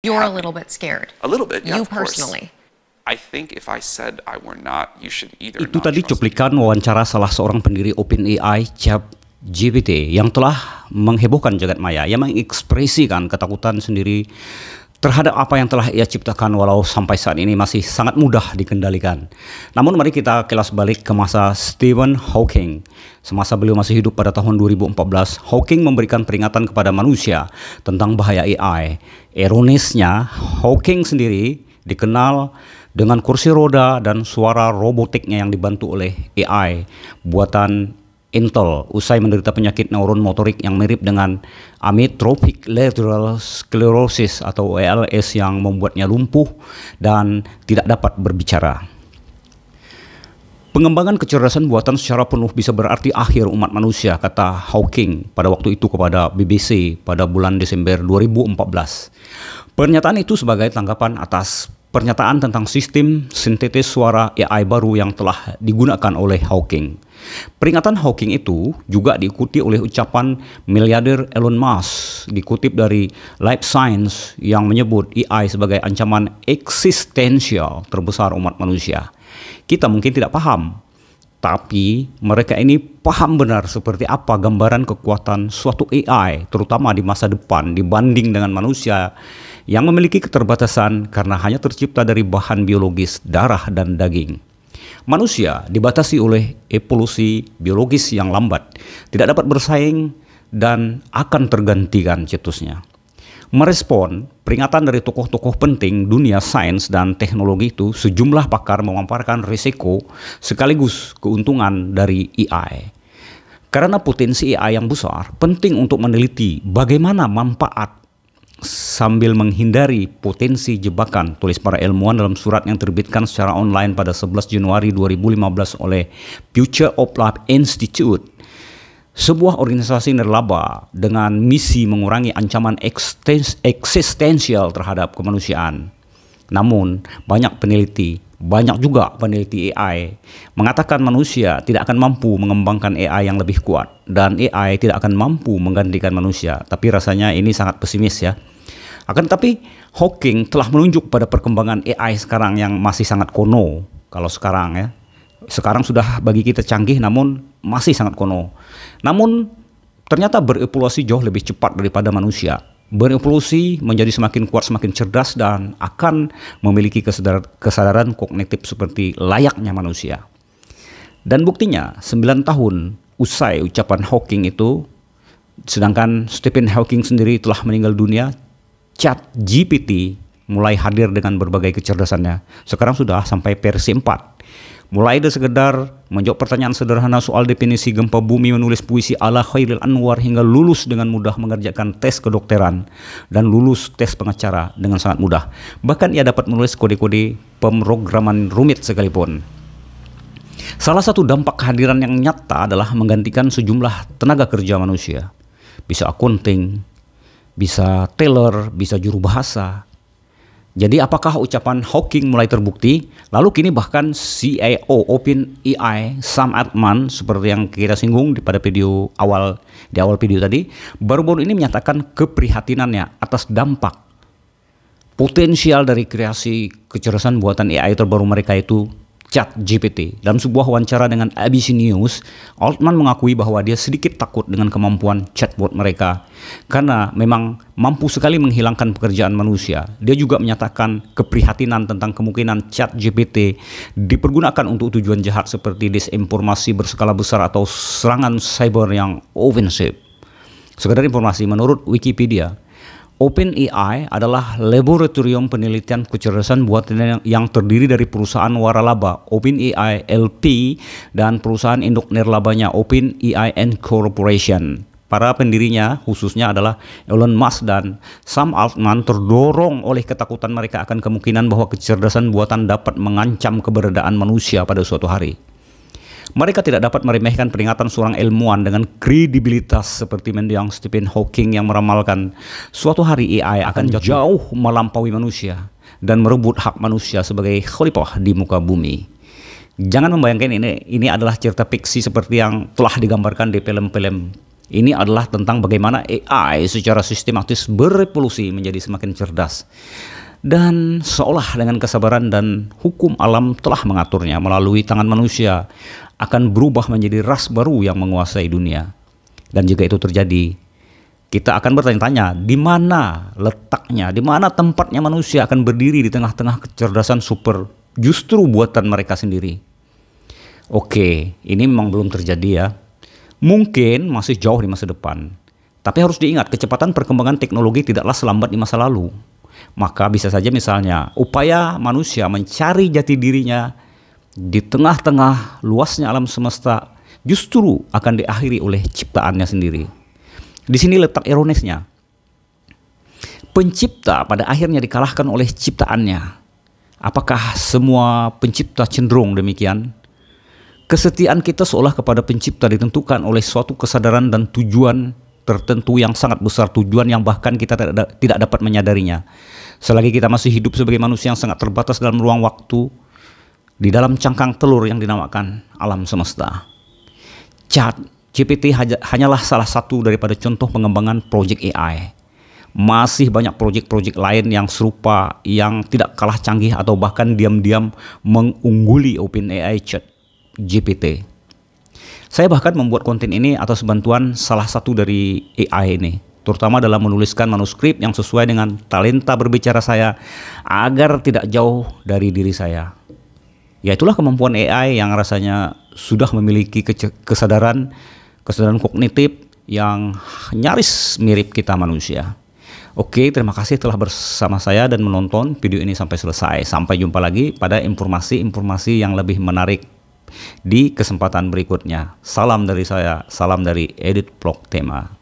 You're a little bit scared. A little bit, yeah, You of course. personally. I think if I said I were not, you should either Itu not tadi trust me. cuplikan wawancara salah seorang pendiri OpenAI, ChatGPT, yang telah menghebohkan jagat maya, yang mengekspresikan ketakutan sendiri terhadap apa yang telah ia ciptakan, walau sampai saat ini masih sangat mudah dikendalikan. Namun mari kita kilas balik ke masa Stephen Hawking. Semasa beliau masih hidup pada tahun 2014, Hawking memberikan peringatan kepada manusia tentang bahaya AI. Ironisnya, Hawking sendiri dikenal dengan kursi roda dan suara robotiknya yang dibantu oleh AI buatan Intel usai menderita penyakit neuron motorik yang mirip dengan amyotrophic lateral sclerosis atau ALS yang membuatnya lumpuh dan tidak dapat berbicara. Pengembangan kecerdasan buatan secara penuh bisa berarti akhir umat manusia, kata Hawking pada waktu itu kepada BBC pada bulan Desember 2014. Pernyataan itu sebagai tanggapan atas pernyataan tentang sistem sintetis suara AI baru yang telah digunakan oleh Hawking. Peringatan Hawking itu juga diikuti oleh ucapan miliarder Elon Musk, dikutip dari Life Science, yang menyebut AI sebagai ancaman eksistensial terbesar umat manusia. Kita mungkin tidak paham, tapi mereka ini paham benar seperti apa gambaran kekuatan suatu AI, terutama di masa depan dibanding dengan manusia yang memiliki keterbatasan karena hanya tercipta dari bahan biologis, darah dan daging. Manusia dibatasi oleh evolusi biologis yang lambat, tidak dapat bersaing dan akan tergantikan cetusnya. Merespon peringatan dari tokoh-tokoh penting dunia sains dan teknologi itu, sejumlah pakar memaparkan risiko sekaligus keuntungan dari AI. Karena potensi AI yang besar, penting untuk meneliti bagaimana manfaat sambil menghindari potensi jebakan, tulis para ilmuwan dalam surat yang terbitkan secara online pada 11 Januari 2015 oleh Future of Life Institute, sebuah organisasi nirlaba dengan misi mengurangi ancaman eksistensial terhadap kemanusiaan. Namun, banyak juga peneliti AI mengatakan manusia tidak akan mampu mengembangkan AI yang lebih kuat dan AI tidak akan mampu menggantikan manusia. Tapi rasanya ini sangat pesimis ya. Akan tetapi Hawking telah menunjuk pada perkembangan AI sekarang yang masih sangat kuno. Kalau sekarang ya, sekarang sudah bagi kita canggih namun masih sangat kuno. Namun ternyata berevolusi jauh lebih cepat daripada manusia. Berevolusi menjadi semakin kuat, semakin cerdas dan akan memiliki kesadaran kognitif seperti layaknya manusia. Dan buktinya 9 tahun usai ucapan Hawking itu, sedangkan Stephen Hawking sendiri telah meninggal dunia, ChatGPT mulai hadir dengan berbagai kecerdasannya. Sekarang sudah sampai versi 4. Mulai dari sekedar menjawab pertanyaan sederhana soal definisi gempa bumi, menulis puisi ala Khairil Anwar, hingga lulus dengan mudah mengerjakan tes kedokteran dan lulus tes pengacara dengan sangat mudah. Bahkan ia dapat menulis kode-kode pemrograman rumit sekalipun. Salah satu dampak kehadiran yang nyata adalah menggantikan sejumlah tenaga kerja manusia. Bisa accounting, bisa tailor, bisa juru bahasa. Jadi apakah ucapan Hawking mulai terbukti? Lalu kini bahkan CIO OpenAI Sam Altman, seperti yang kita singgung di awal video tadi, baru-baru ini menyatakan keprihatinannya atas dampak potensial dari kreasi kecerdasan buatan AI terbaru mereka, itu ChatGPT. Dalam sebuah wawancara dengan ABC News, Altman mengakui bahwa dia sedikit takut dengan kemampuan chatbot mereka karena memang mampu sekali menghilangkan pekerjaan manusia. Dia juga menyatakan keprihatinan tentang kemungkinan ChatGPT dipergunakan untuk tujuan jahat seperti disinformasi berskala besar atau serangan cyber yang ofensif. Sekedar informasi, menurut Wikipedia, OpenAI adalah laboratorium penelitian kecerdasan buatan yang terdiri dari perusahaan waralaba OpenAI LP dan perusahaan induk nirlabanya OpenAI Corporation. Para pendirinya khususnya adalah Elon Musk dan Sam Altman terdorong oleh ketakutan mereka akan kemungkinan bahwa kecerdasan buatan dapat mengancam keberadaan manusia pada suatu hari. Mereka tidak dapat meremehkan peringatan seorang ilmuwan dengan kredibilitas seperti mendiang Stephen Hawking yang meramalkan suatu hari AI akan jauh melampaui manusia dan merebut hak manusia sebagai khalifah di muka bumi. Jangan membayangkan ini adalah cerita fiksi seperti yang telah digambarkan di film-film Ini adalah tentang bagaimana AI secara sistematis berevolusi menjadi semakin cerdas. Dan seolah dengan kesabaran dan hukum alam telah mengaturnya melalui tangan manusia akan berubah menjadi ras baru yang menguasai dunia. Dan jika itu terjadi, kita akan bertanya-tanya di mana letaknya, di mana tempatnya manusia akan berdiri di tengah-tengah kecerdasan super justru buatan mereka sendiri. Oke, ini memang belum terjadi ya. Mungkin masih jauh di masa depan. Tapi harus diingat, kecepatan perkembangan teknologi tidaklah selambat di masa lalu. Maka bisa saja misalnya upaya manusia mencari jati dirinya di tengah-tengah luasnya alam semesta justru akan diakhiri oleh ciptaannya sendiri. Di sini letak ironisnya. Pencipta pada akhirnya dikalahkan oleh ciptaannya. Apakah semua pencipta cenderung demikian? Kesetiaan kita seolah kepada pencipta ditentukan oleh suatu kesadaran dan tujuan tertentu yang sangat besar, tujuan yang bahkan kita tidak dapat menyadarinya. Selagi kita masih hidup sebagai manusia yang sangat terbatas dalam ruang waktu, di dalam cangkang telur yang dinamakan alam semesta. ChatGPT hanyalah salah satu daripada contoh pengembangan proyek AI. Masih banyak proyek-proyek lain yang serupa, yang tidak kalah canggih atau bahkan diam-diam mengungguli OpenAI ChatGPT. Saya bahkan membuat konten ini atas bantuan salah satu dari AI ini, terutama dalam menuliskan manuskrip yang sesuai dengan talenta berbicara saya agar tidak jauh dari diri saya. Ya, itulah kemampuan AI yang rasanya sudah memiliki kesadaran kognitif yang nyaris mirip kita manusia. Oke, terima kasih telah bersama saya dan menonton video ini sampai selesai. Sampai jumpa lagi pada informasi-informasi yang lebih menarik di kesempatan berikutnya. Salam dari saya, salam dari Edit Vlog Tema.